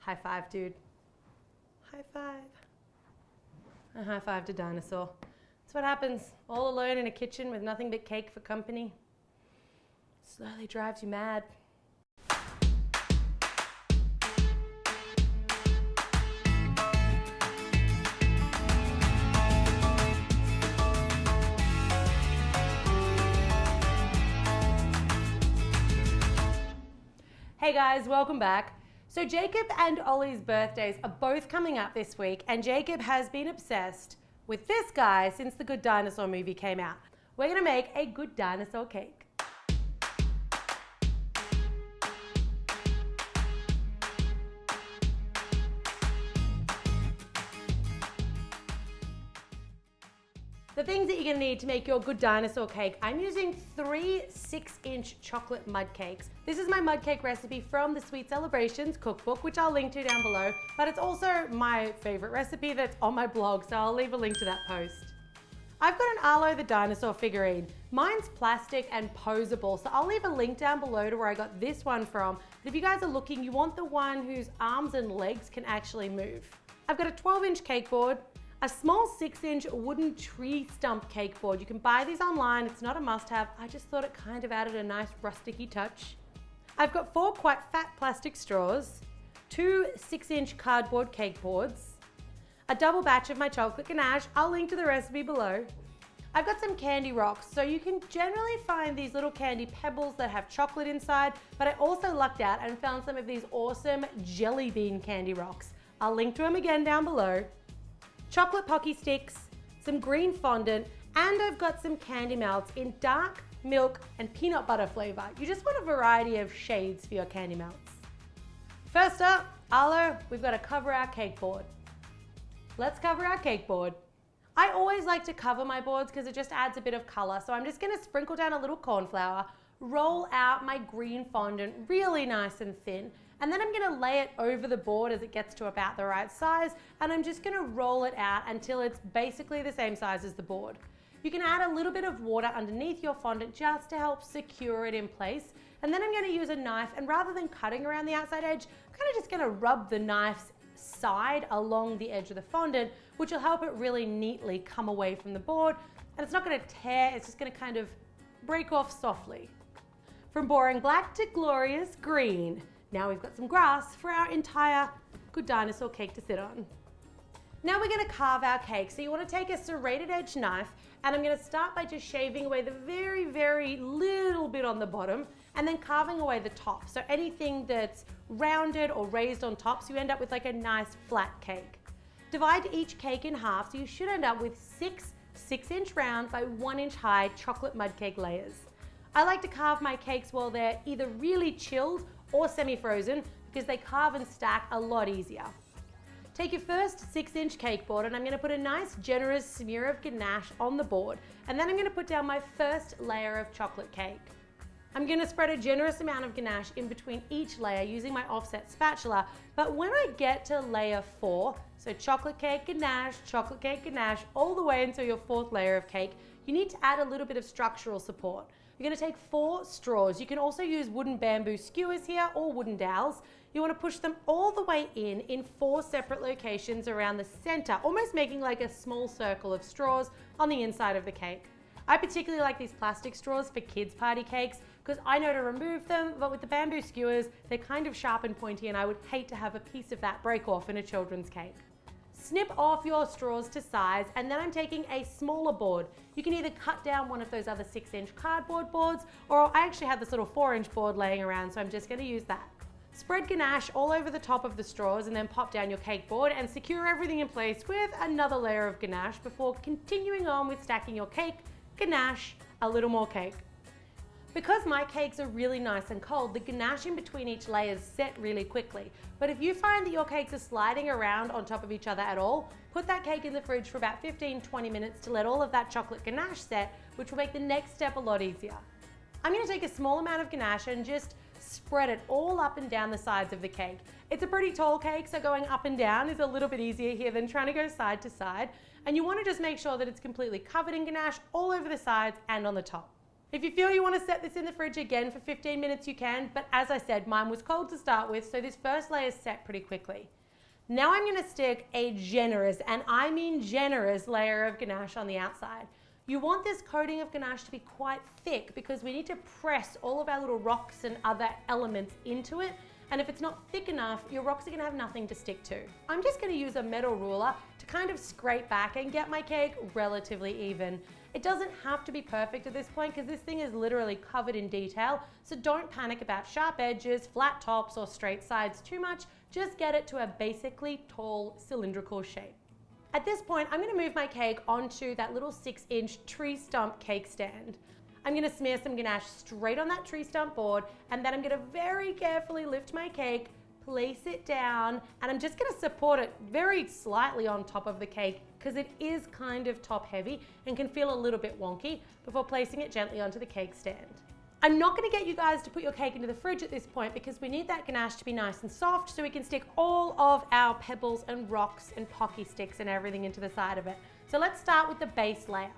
High five, dude. High five. A high five to Dinosaur. That's what happens all alone in a kitchen with nothing but cake for company. Slowly drives you mad. Hey guys, welcome back. So Jacob and Ollie's birthdays are both coming up this week, and Jacob has been obsessed with this guy since the Good Dinosaur movie came out. We're gonna make a Good Dinosaur cake. The things that you're going to need to make your Good Dinosaur cake, I'm using 3 6-inch chocolate mud cakes. This is my mud cake recipe from the Sweet Celebrations cookbook, which I'll link to down below, but it's also my favorite recipe that's on my blog, so I'll leave a link to that post. I've got an ARLO the Dinosaur figurine. Mine's plastic and posable, so I'll leave a link down below to where I got this one from. But if you guys are looking, you want the one whose arms and legs can actually move. I've got a 12-inch cake board, a small 6-inch wooden tree stump cake board. You can buy these online, it's not a must-have. I just thought it kind of added a nice rusticy touch. I've got 4 quite fat plastic straws, 2 6-inch cardboard cake boards, a double batch of my chocolate ganache. I'll link to the recipe below. I've got some candy rocks, so you can generally find these little candy pebbles that have chocolate inside, but I also lucked out and found some of these awesome jelly bean candy rocks. I'll link to them again down below. Chocolate Pocky sticks, some green fondant, and I've got some candy melts in dark, milk, and peanut butter flavor. You just want a variety of shades for your candy melts. First up, ARLO, we've got to cover our cake board. Let's cover our cake board. I always like to cover my boards because it just adds a bit of color, so I'm just going to sprinkle down a little corn flour, roll out my green fondant really nice and thin, and then I'm gonna lay it over the board as it gets to about the right size, and I'm just gonna roll it out until it's basically the same size as the board. You can add a little bit of water underneath your fondant just to help secure it in place. And then I'm gonna use a knife, and rather than cutting around the outside edge, I'm kinda just gonna rub the knife's side along the edge of the fondant, which will help it really neatly come away from the board. And it's not gonna tear, it's just gonna kind of break off softly. From boring black to glorious green. Now we've got some grass for our entire Good Dinosaur cake to sit on. Now we're gonna carve our cake. So you wanna take a serrated edge knife, and I'm gonna start by just shaving away the very, very little bit on the bottom, and then carving away the top. So anything that's rounded or raised on top, so you end up with like a nice flat cake. Divide each cake in half, so you should end up with 6 6-inch round by 1-inch high chocolate mud cake layers. I like to carve my cakes while they're either really chilled or semi-frozen because they carve and stack a lot easier. Take your first 6-inch cake board, and I'm gonna put a nice generous smear of ganache on the board, and then I'm gonna put down my first layer of chocolate cake. I'm gonna spread a generous amount of ganache in between each layer using my offset spatula, but when I get to layer 4, so chocolate cake ganache, all the way until your 4th layer of cake, you need to add a little bit of structural support. You're gonna take 4 straws. You can also use wooden bamboo skewers here or wooden dowels. You wanna push them all the way in 4 separate locations around the center, almost making like a small circle of straws on the inside of the cake. I particularly like these plastic straws for kids' party cakes because I know to remove them, but with the bamboo skewers, they're kind of sharp and pointy, and I would hate to have a piece of that break off in a children's cake. Snip off your straws to size, and then I'm taking a smaller board. You can either cut down one of those other 6-inch cardboard boards, or I actually have this little 4-inch board laying around, so I'm just gonna use that. Spread ganache all over the top of the straws and then pop down your cake board and secure everything in place with another layer of ganache before continuing on with stacking your cake, ganache, a little more cake. Because my cakes are really nice and cold, the ganache in between each layer is set really quickly. But if you find that your cakes are sliding around on top of each other at all, put that cake in the fridge for about 15-20 minutes to let all of that chocolate ganache set, which will make the next step a lot easier. I'm gonna take a small amount of ganache and just spread it all up and down the sides of the cake. It's a pretty tall cake, so going up and down is a little bit easier here than trying to go side to side. And you wanna just make sure that it's completely covered in ganache all over the sides and on the top. If you feel you want to set this in the fridge again for 15 minutes, you can, but as I said, mine was cold to start with, so this first layer is set pretty quickly. Now I'm going to stick a generous, and I mean generous, layer of ganache on the outside. You want this coating of ganache to be quite thick because we need to press all of our little rocks and other elements into it. And if it's not thick enough, your rocks are gonna have nothing to stick to. I'm just gonna use a metal ruler to kind of scrape back and get my cake relatively even. It doesn't have to be perfect at this point because this thing is literally covered in detail, so don't panic about sharp edges, flat tops, or straight sides too much. Just get it to a basically tall cylindrical shape. At this point, I'm gonna move my cake onto that little 6-inch tree stump cake stand. I'm gonna smear some ganache straight on that tree stump board, and then I'm gonna very carefully lift my cake, place it down, and I'm just gonna support it very slightly on top of the cake because it is kind of top heavy and can feel a little bit wonky before placing it gently onto the cake stand. I'm not gonna get you guys to put your cake into the fridge at this point because we need that ganache to be nice and soft so we can stick all of our pebbles and rocks and pocky sticks and everything into the side of it. So let's start with the base layer.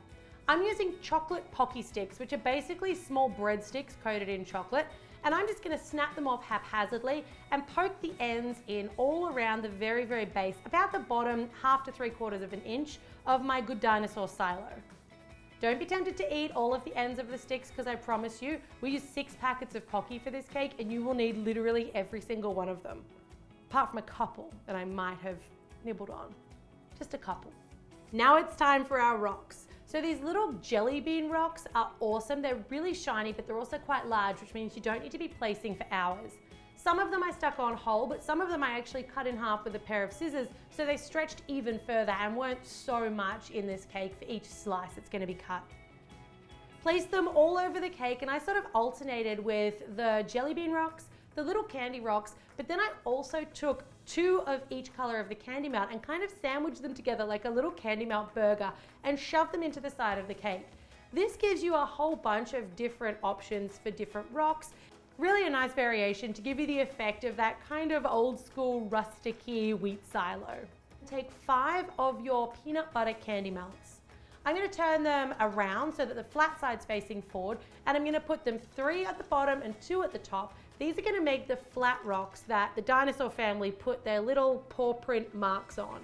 I'm using chocolate pocky sticks, which are basically small breadsticks coated in chocolate, and I'm just gonna snap them off haphazardly and poke the ends in all around the very, very base, about the bottom 1/2 to 3/4 of an inch of my Good Dinosaur silo. Don't be tempted to eat all of the ends of the sticks because I promise you, we use 6 packets of pocky for this cake and you will need literally every single one of them. Apart from a couple that I might have nibbled on. Just a couple. Now it's time for our rocks. So these little jelly bean rocks are awesome. They're really shiny, but they're also quite large, which means you don't need to be placing for hours. Some of them I stuck on whole, but some of them I actually cut in half with a pair of scissors, so they stretched even further and weren't so much in this cake for each slice that's gonna be cut. Placed them all over the cake, and I sort of alternated with the jelly bean rocks, the little candy rocks, but then I also took 2 of each color of the candy melt and kind of sandwiched them together like a little candy melt burger and shoved them into the side of the cake. This gives you a whole bunch of different options for different rocks. Really a nice variation to give you the effect of that kind of old school rustic-y wheat silo. Take 5 of your peanut butter candy melts. I'm gonna turn them around so that the flat side's facing forward, and I'm gonna put them 3 at the bottom and 2 at the top. These are gonna make the flat rocks that the dinosaur family put their little paw print marks on.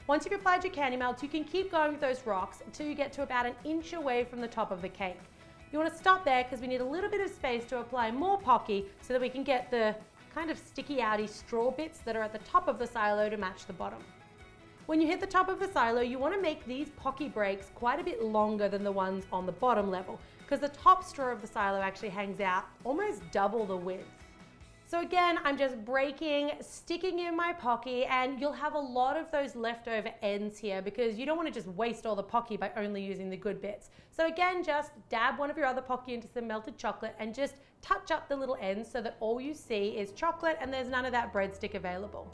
Once you've applied your candy melts, you can keep going with those rocks until you get to about 1 inch away from the top of the cake. You want to stop there because we need a little bit of space to apply more pocky so that we can get the kind of sticky outy straw bits that are at the top of the silo to match the bottom. When you hit the top of the silo, you want to make these pocky breaks quite a bit longer than the ones on the bottom level because the top straw of the silo actually hangs out almost double the width. So again, I'm just breaking, sticking in my pocky, and you'll have a lot of those leftover ends here because you don't want to just waste all the pocky by only using the good bits. So again, just dab one of your other pocky into some melted chocolate and just touch up the little ends so that all you see is chocolate and there's none of that breadstick available.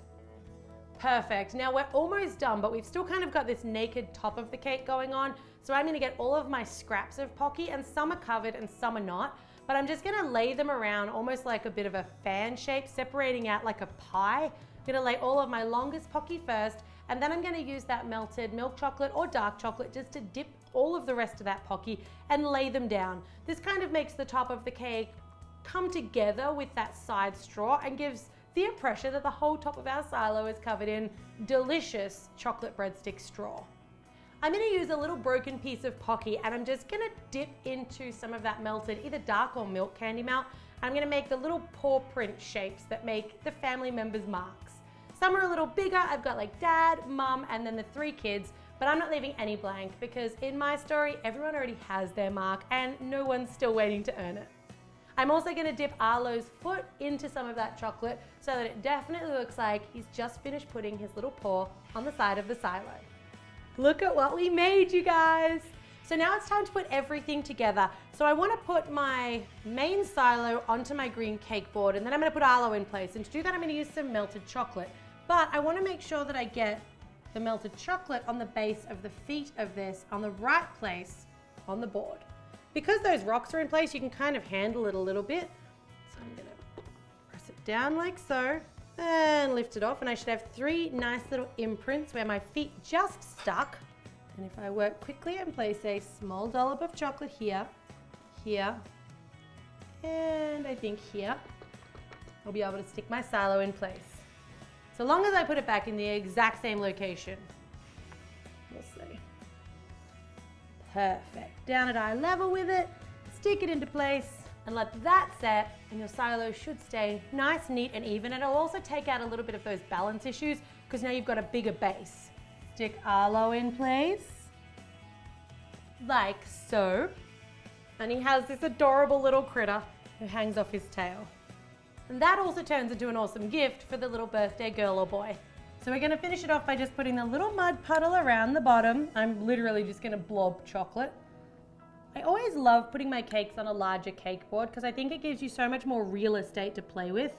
Perfect. Now we're almost done, but we've still kind of got this naked top of the cake going on. So I'm going to get all of my scraps of pocky, and some are covered and some are not. But I'm just gonna lay them around almost like a bit of a fan shape, separating out like a pie. I'm gonna lay all of my longest pocky first, and then I'm gonna use that melted milk chocolate or dark chocolate just to dip all of the rest of that pocky and lay them down. This kind of makes the top of the cake come together with that side straw and gives the impression that the whole top of our silo is covered in delicious chocolate breadstick straw. I'm gonna use a little broken piece of pocky, and I'm just gonna dip into some of that melted, either dark or milk candy melt. I'm gonna make the little paw print shapes that make the family members' marks. Some are a little bigger. I've got like dad, mum, and then the 3 kids, but I'm not leaving any blank because in my story, everyone already has their mark and no one's still waiting to earn it. I'm also gonna dip Arlo's foot into some of that chocolate so that it definitely looks like he's just finished putting his little paw on the side of the silo. Look at what we made, you guys. So now it's time to put everything together. So I want to put my main silo onto my green cake board, and then I'm going to put Arlo in place. And to do that, I'm going to use some melted chocolate. But I want to make sure that I get the melted chocolate on the base of the feet of this on the right place on the board. Because those rocks are in place, you can kind of handle it a little bit. So I'm going to press it down like so. And lift it off, and I should have 3 nice little imprints where my feet just stuck. And if I work quickly and place a small dollop of chocolate here, here, and I think here, I'll be able to stick my silo in place. So long as I put it back in the exact same location. We'll see. Perfect. Down at eye level with it, stick it into place, and let that set, and your silo should stay nice, neat, and even. And it'll also take out a little bit of those balance issues because now you've got a bigger base. Stick Arlo in place, like so. And he has this adorable little critter who hangs off his tail. And that also turns into an awesome gift for the little birthday girl or boy. So we're gonna finish it off by just putting the little mud puddle around the bottom. I'm literally just gonna blob chocolate. I always love putting my cakes on a larger cake board because I think it gives you so much more real estate to play with.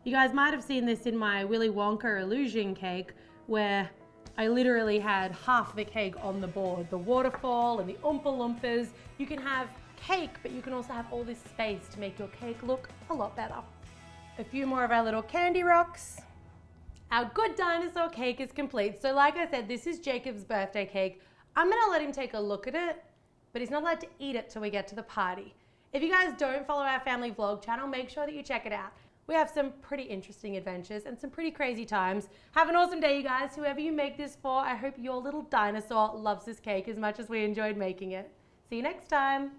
You guys might have seen this in my Willy Wonka illusion cake where I literally had half the cake on the board. The waterfall and the Oompa Loompas. You can have cake, but you can also have all this space to make your cake look a lot better. A few more of our little candy rocks. Our Good Dinosaur cake is complete. So like I said, this is Jacob's birthday cake. I'm gonna let him take a look at it, but he's not allowed to eat it till we get to the party. If you guys don't follow our family vlog channel, make sure that you check it out. We have some pretty interesting adventures and some pretty crazy times. Have an awesome day, you guys. Whoever you make this for, I hope your little dinosaur loves this cake as much as we enjoyed making it. See you next time.